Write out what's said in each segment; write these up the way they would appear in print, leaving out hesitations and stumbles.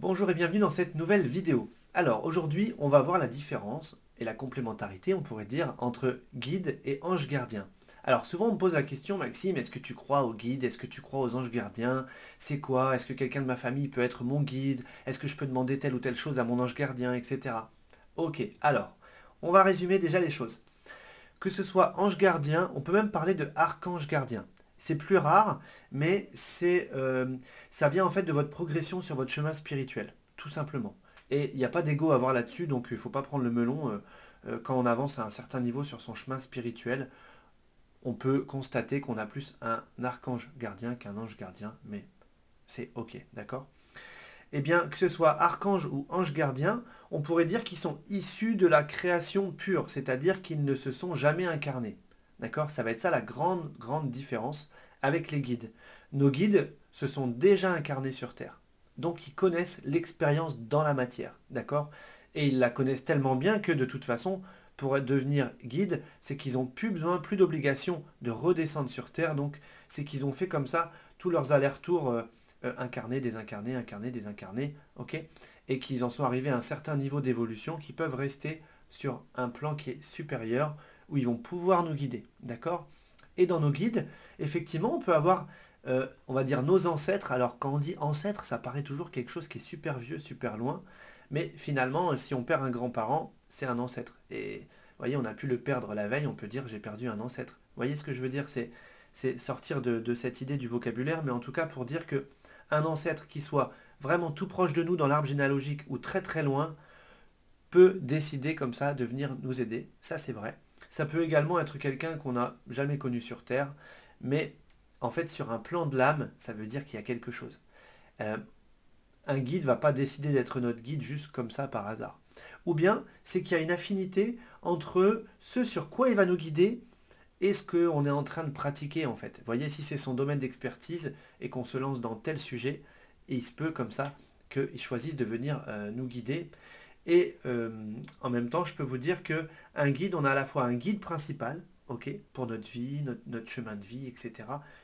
Bonjour et bienvenue dans cette nouvelle vidéo. Alors aujourd'hui on va voir la différence et la complémentarité on pourrait dire entre guide et ange gardien. Alors souvent on me pose la question Maxime, est-ce que tu crois aux guides? Est-ce que tu crois aux anges gardiens? C'est quoi? Est-ce que quelqu'un de ma famille peut être mon guide? Est-ce que je peux demander telle ou telle chose à mon ange gardien, etc. Ok, alors on va résumer déjà les choses. Que ce soit ange gardien, on peut même parler de archange gardien. C'est plus rare, mais ça vient en fait de votre progression sur votre chemin spirituel, tout simplement. Et il n'y a pas d'ego à avoir là-dessus, donc il ne faut pas prendre le melon. Quand on avance à un certain niveau sur son chemin spirituel, on peut constater qu'on a plus un archange gardien qu'un ange gardien, mais c'est ok, d'accord? Eh bien, que ce soit archange ou ange gardien, on pourrait dire qu'ils sont issus de la création pure, c'est-à-dire qu'ils ne se sont jamais incarnés. D'accord? Ça va être ça la grande, grande différence avec les guides. Nos guides se sont déjà incarnés sur Terre. Donc ils connaissent l'expérience dans la matière. D'accord? Et ils la connaissent tellement bien que de toute façon, pour devenir guide, c'est qu'ils n'ont plus besoin, plus d'obligation de redescendre sur Terre. Donc c'est qu'ils ont fait comme ça tous leurs allers-retours incarnés, désincarnés, incarnés, désincarnés, ok? Et qu'ils en sont arrivés à un certain niveau d'évolution qui peuvent rester sur un plan qui est supérieur, où ils vont pouvoir nous guider, d'accord? Et dans nos guides, effectivement, on peut avoir, on va dire, nos ancêtres. Alors, quand on dit ancêtres, ça paraît toujours quelque chose qui est super vieux, super loin, mais finalement, si on perd un grand-parent, c'est un ancêtre. Et vous voyez, on a pu le perdre la veille, on peut dire j'ai perdu un ancêtre. Vous voyez ce que je veux dire? C'est sortir de cette idée du vocabulaire, mais en tout cas pour dire que un ancêtre qui soit vraiment tout proche de nous dans l'arbre généalogique ou très très loin peut décider comme ça de venir nous aider. Ça c'est vrai. Ça peut également être quelqu'un qu'on n'a jamais connu sur Terre, mais en fait sur un plan de l'âme, ça veut dire qu'il y a quelque chose. Euh, un guide ne va pas décider d'être notre guide juste comme ça par hasard. Ou bien c'est qu'il y a une affinité entre ce sur quoi il va nous guider et ce qu'on est en train de pratiquer en fait. Vous voyez, si c'est son domaine d'expertise et qu'on se lance dans tel sujet, et il se peut comme ça qu'il choisisse de venir nous guider. Et en même temps, je peux vous dire que un guide, on a à la fois un guide principal, ok, pour notre vie, notre chemin de vie, etc.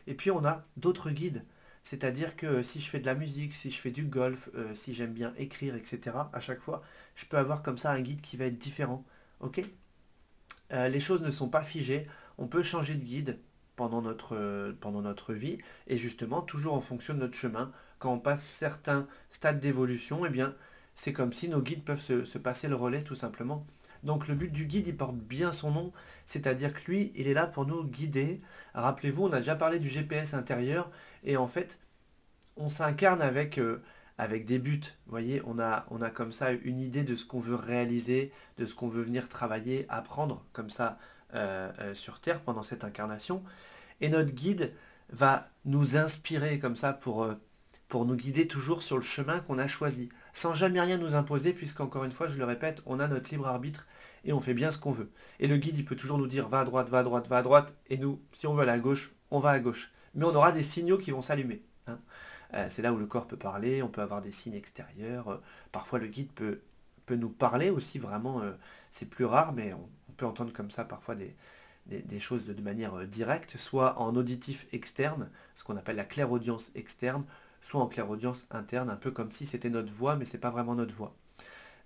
Et puis on a d'autres guides. C'est-à-dire que si je fais de la musique, si je fais du golf, si j'aime bien écrire, etc., à chaque fois, je peux avoir comme ça un guide qui va être différent. Ok? Les choses ne sont pas figées, on peut changer de guide pendant notre vie, et justement, toujours en fonction de notre chemin, quand on passe certains stades d'évolution, eh bien, c'est comme si nos guides peuvent se passer le relais, tout simplement. Donc le but du guide, il porte bien son nom, c'est-à-dire que lui, il est là pour nous guider. Rappelez-vous, on a déjà parlé du GPS intérieur, et en fait, on s'incarne avec des buts. Vous voyez, on a comme ça une idée de ce qu'on veut réaliser, de ce qu'on veut venir travailler, apprendre comme ça sur Terre pendant cette incarnation. Et notre guide va nous inspirer comme ça pour nous guider toujours sur le chemin qu'on a choisi, sans jamais rien nous imposer, puisqu'encore une fois, je le répète, on a notre libre arbitre et on fait bien ce qu'on veut. Et le guide, il peut toujours nous dire va à droite, va à droite, va à droite, et nous, si on veut aller à gauche, on va à gauche. Mais on aura des signaux qui vont s'allumer, hein. C'est là où le corps peut parler, on peut avoir des signes extérieurs. Parfois le guide peut nous parler aussi, vraiment, c'est plus rare, mais on peut entendre comme ça parfois des choses de manière directe, soit en auditif externe, ce qu'on appelle la clairaudience externe, soit en clairaudience interne, un peu comme si c'était notre voix, mais c'est pas vraiment notre voix.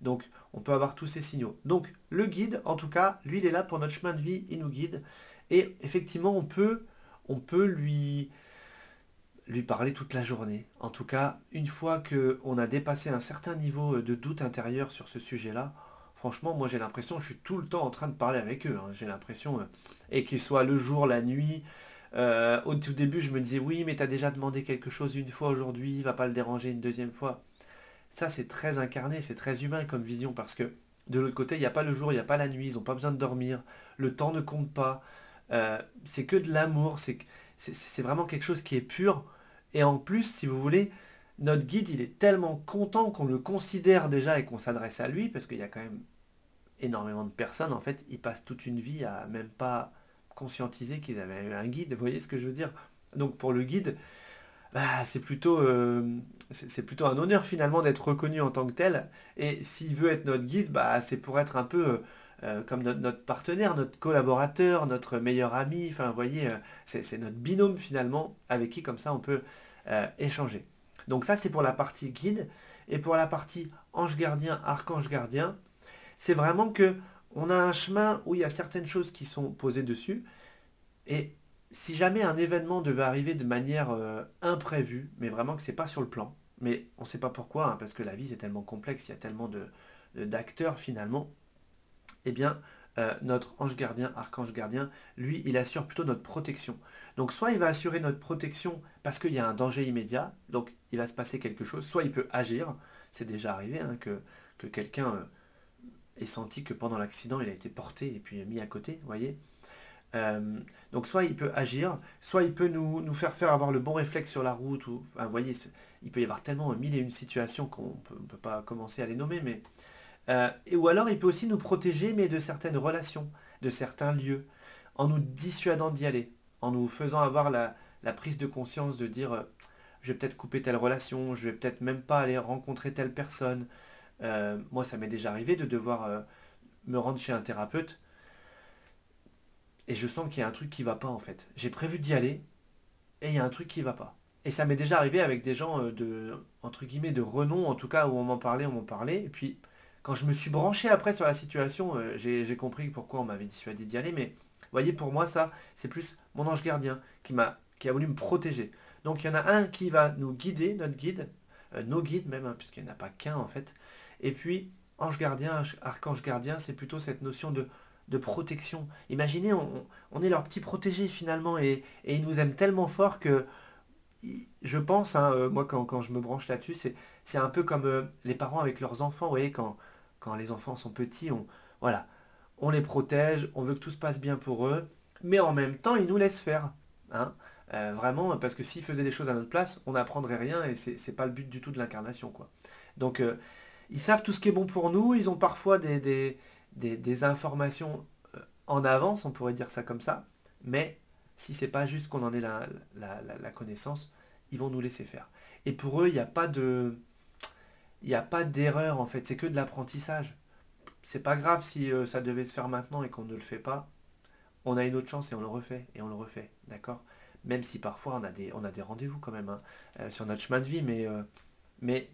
Donc on peut avoir tous ces signaux. Donc le guide, en tout cas, lui, il est là pour notre chemin de vie, il nous guide. Et effectivement, on peut lui parler toute la journée. En tout cas, une fois qu'on a dépassé un certain niveau de doute intérieur sur ce sujet-là, franchement, moi j'ai l'impression, je suis tout le temps en train de parler avec eux, hein. J'ai l'impression, et qu'ils soient le jour, la nuit. Au tout début, je me disais, oui, mais t'as déjà demandé quelque chose une fois aujourd'hui, va pas le déranger une deuxième fois. Ça, c'est très incarné, c'est très humain comme vision, parce que de l'autre côté, il n'y a pas le jour, il n'y a pas la nuit, ils n'ont pas besoin de dormir, le temps ne compte pas. C'est que de l'amour, c'est vraiment quelque chose qui est pur. Et en plus, si vous voulez, notre guide, il est tellement content qu'on le considère déjà et qu'on s'adresse à lui, parce qu'il y a quand même énormément de personnes, en fait, ils passent toute une vie à même pas conscientiser qu'ils avaient eu un guide, vous voyez ce que je veux dire? Donc pour le guide, bah, c'est plutôt un honneur finalement d'être reconnu en tant que tel. Et s'il veut être notre guide, bah, c'est pour être un peu comme notre partenaire, notre collaborateur, notre meilleur ami. Enfin, vous voyez, c'est notre binôme finalement avec qui comme ça on peut échanger. Donc ça, c'est pour la partie guide. Et pour la partie ange gardien, archange gardien, c'est vraiment que on a un chemin où il y a certaines choses qui sont posées dessus. Et si jamais un événement devait arriver de manière imprévue, mais vraiment que c'est pas sur le plan, mais on ne sait pas pourquoi, hein, parce que la vie c'est tellement complexe, il y a tellement d'acteurs finalement, eh bien notre ange gardien, archange gardien, lui, il assure plutôt notre protection. Donc soit il va assurer notre protection parce qu'il y a un danger immédiat, donc il va se passer quelque chose, soit il peut agir, c'est déjà arrivé hein, que quelqu'un ait senti que pendant l'accident il a été porté et puis mis à côté, vous voyez. Euh, donc soit il peut agir, soit il peut nous faire avoir le bon réflexe sur la route, ou, enfin, vous voyez, il peut y avoir tellement mille et une situations qu'on ne peut pas commencer à les nommer, mais ou alors il peut aussi nous protéger, mais de certaines relations, de certains lieux, en nous dissuadant d'y aller, en nous faisant avoir la prise de conscience de dire je vais peut-être couper telle relation, je vais peut-être même pas aller rencontrer telle personne. Moi, ça m'est déjà arrivé de devoir me rendre chez un thérapeute et je sens qu'il y a un truc qui va pas en fait. J'ai prévu d'y aller et il y a un truc qui va pas. Et ça m'est déjà arrivé avec des gens entre guillemets, de renom, en tout cas où on m'en parlait. Et puis, quand je me suis branché après sur la situation, j'ai compris pourquoi on m'avait dissuadé d'y aller. Mais, vous voyez, pour moi, ça, c'est plus mon ange gardien qui a voulu me protéger. Donc, il y en a un qui va nous guider, notre guide, nos guides même, hein, puisqu'il n'y en a pas qu'un en fait. Et puis, ange gardien, archange gardien, c'est plutôt cette notion de protection. Imaginez, on est leur petit protégé finalement, et ils nous aiment tellement fort que je pense, hein, moi quand je me branche là-dessus, c'est un peu comme les parents avec leurs enfants, vous voyez, quand les enfants sont petits, voilà, on les protège, on veut que tout se passe bien pour eux, mais en même temps, ils nous laissent faire. Hein. Vraiment, parce que s'ils faisaient les choses à notre place, on n'apprendrait rien et c'est pas le but du tout de l'incarnation, quoi. Donc, ils savent tout ce qui est bon pour nous, ils ont parfois des informations en avance, on pourrait dire ça comme ça, mais si c'est pas juste qu'on en ait la connaissance, ils vont nous laisser faire. Et pour eux, il n'y a pas d'erreur en fait, c'est que de l'apprentissage. C'est pas grave si ça devait se faire maintenant et qu'on ne le fait pas. On a une autre chance et on le refait, et on le refait, d'accord. Même si parfois on a des rendez-vous quand même hein, sur notre chemin de vie, mais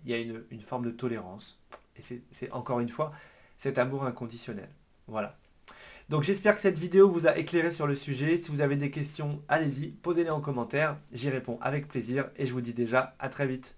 il y a une forme de tolérance. Et c'est encore une fois cet amour inconditionnel. Voilà. Donc j'espère que cette vidéo vous a éclairé sur le sujet. Si vous avez des questions, allez-y, posez-les en commentaire. J'y réponds avec plaisir et je vous dis déjà à très vite.